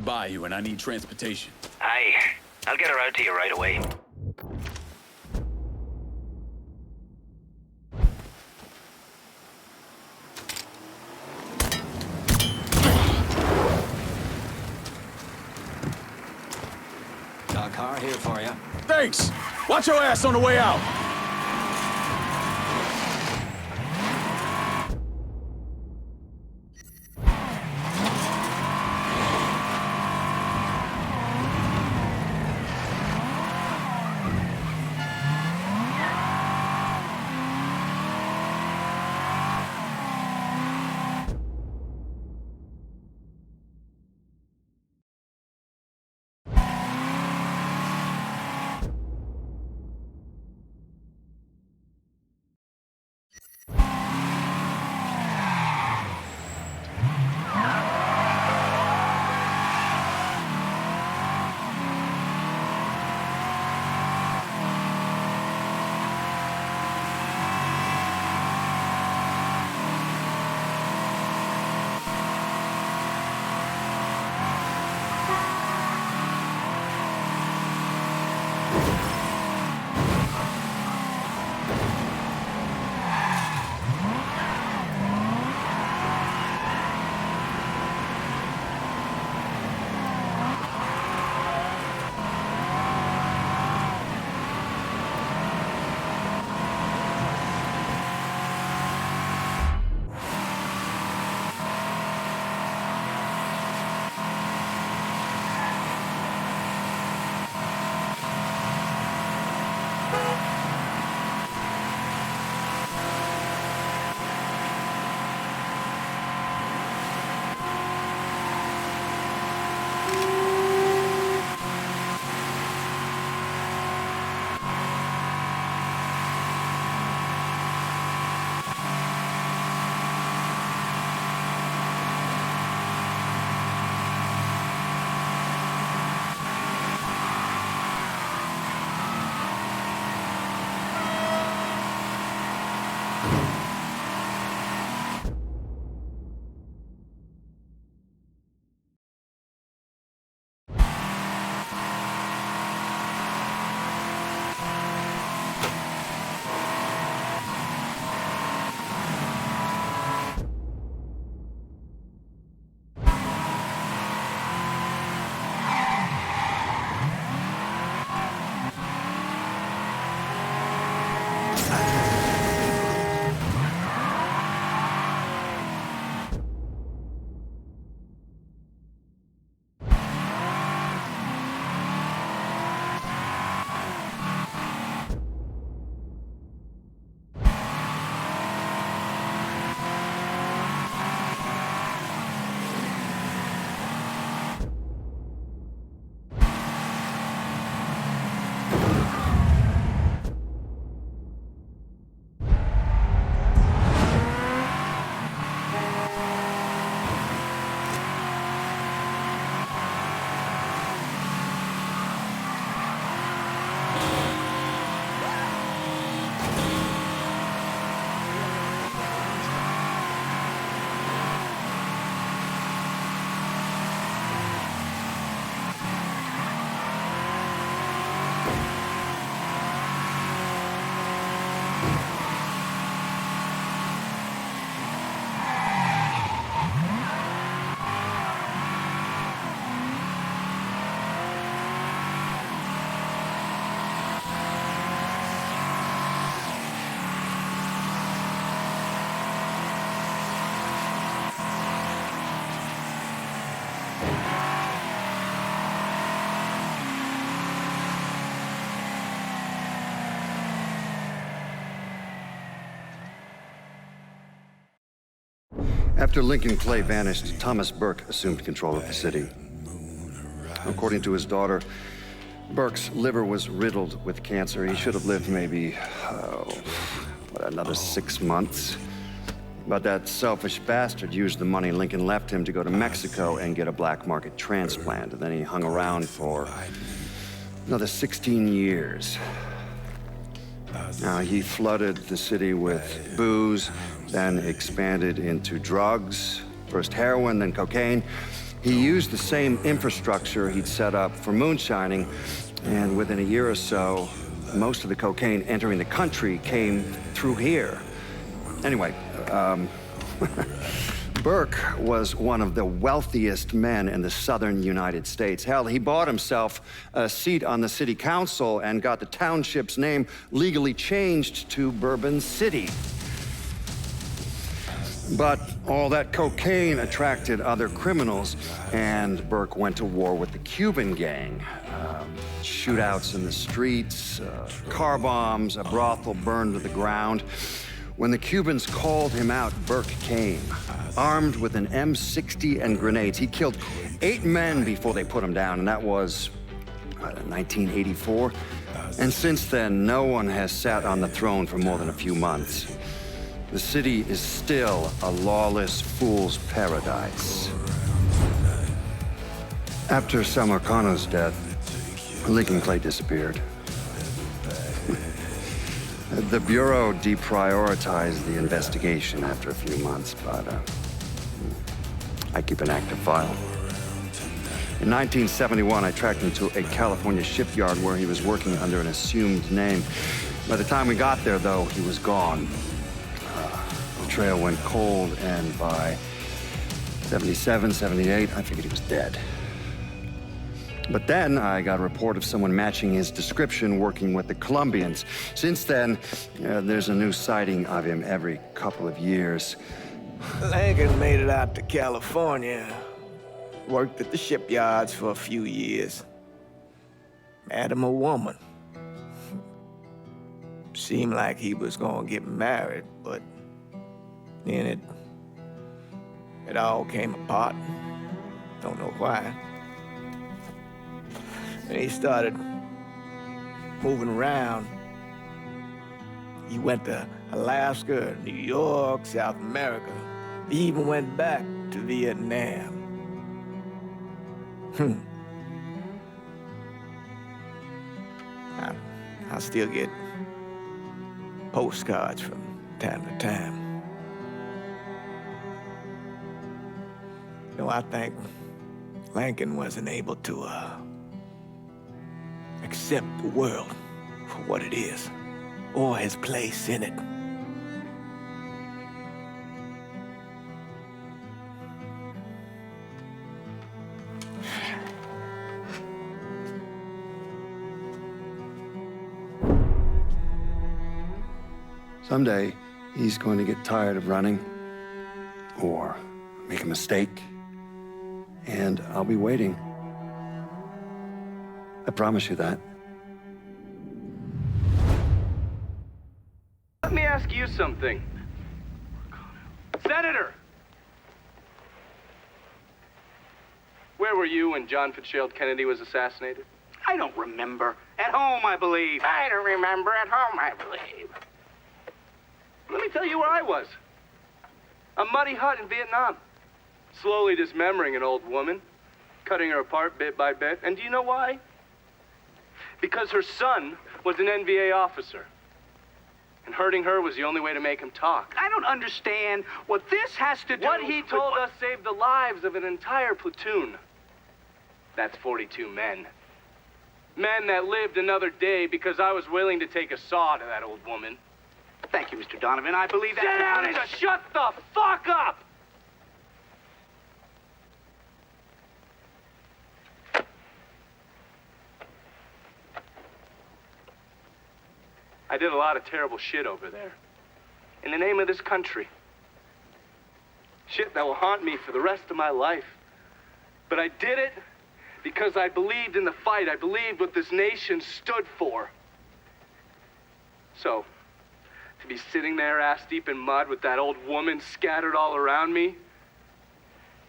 by you and I need transportation. Aye. I'll get her out to you right away. Got a car here for you. Thanks! Watch your ass on the way out! After Lincoln Clay vanished, Thomas Burke assumed control of the city. According to his daughter, Burke's liver was riddled with cancer. He should have lived maybe, another 6 months. But that selfish bastard used the money Lincoln left him to go to Mexico and get a black market transplant. And then he hung around for another 16 years. Now, he flooded the city with booze, then expanded into drugs, first heroin, then cocaine. He used the same infrastructure he'd set up for moonshining, and within a year or so, most of the cocaine entering the country came through here. Anyway, Burke was one of the wealthiest men in the southern United States. Hell, he bought himself a seat on the city council and got the township's name legally changed to Bourbon City. But all that cocaine attracted other criminals, and Burke went to war with the Cuban gang. Shootouts in the streets, car bombs, a brothel burned to the ground. When the Cubans called him out, Burke came, armed with an M60 and grenades. He killed 8 men before they put him down, and that was 1984. And since then, no one has sat on the throne for more than a few months. The city is still a lawless fool's paradise. After Samarkand's death, Lincoln Clay disappeared. The Bureau deprioritized the investigation after a few months, but I keep an active file. In 1971, I tracked him to a California shipyard where he was working under an assumed name. By the time we got there, though, he was gone. The trail went cold, and by 77, 78, I figured he was dead. But then I got a report of someone matching his description working with the Colombians. Since then, there's a new sighting of him every couple of years. Lincoln made it out to California. Worked at the shipyards for a few years. Met him a woman. Seemed like he was gonna get married, but then it all came apart. Don't know why. And he started moving around. He went to Alaska, New York, South America. He even went back to Vietnam. I still get postcards from time to time. I think Lincoln wasn't able to accept the world for what it is, or his place in it. Someday, he's going to get tired of running, or make a mistake, and I'll be waiting. I promise you that. Let me ask you something. Senator! Where were you when John Fitzgerald Kennedy was assassinated? I don't remember. At home, I believe. I don't remember. At home, I believe. Let me tell you where I was. A muddy hut in Vietnam. Slowly dismembering an old woman, cutting her apart bit by bit. And do you know why? Because her son was an NVA officer. And hurting her was the only way to make him talk. I don't understand what this has to do What he with told us saved the lives of an entire platoon. That's 42 men. Men that lived another day because I was willing to take a saw to that old woman. Thank you, Mr. Donovan. I believe that. Sit down and just shut the fuck up! I did a lot of terrible shit over there. In the name of this country. Shit that will haunt me for the rest of my life. But I did it because I believed in the fight. I believed what this nation stood for. So, to be sitting there ass deep in mud with that old woman scattered all around me,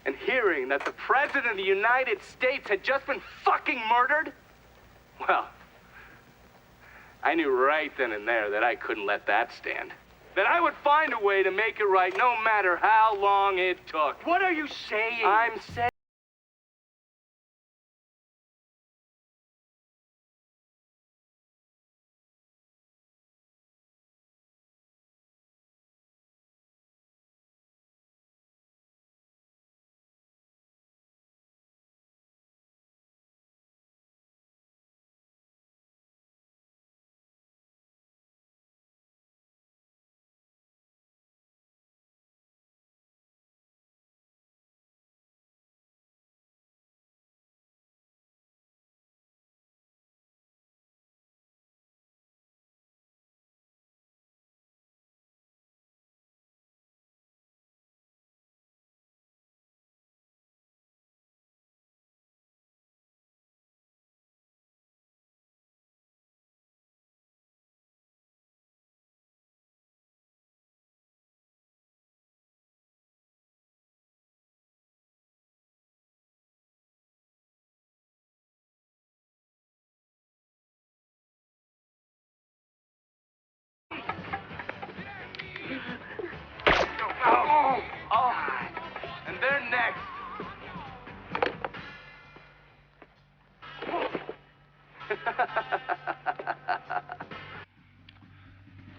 and hearing that the President of the United States had just been fucking murdered, well, I knew right then and there that I couldn't let that stand. That I would find a way to make it right no matter how long it took. What are you saying? I'm saying They're next.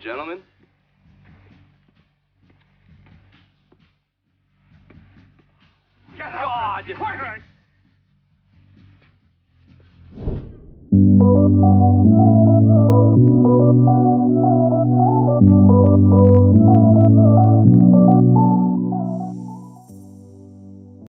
Gentlemen? God!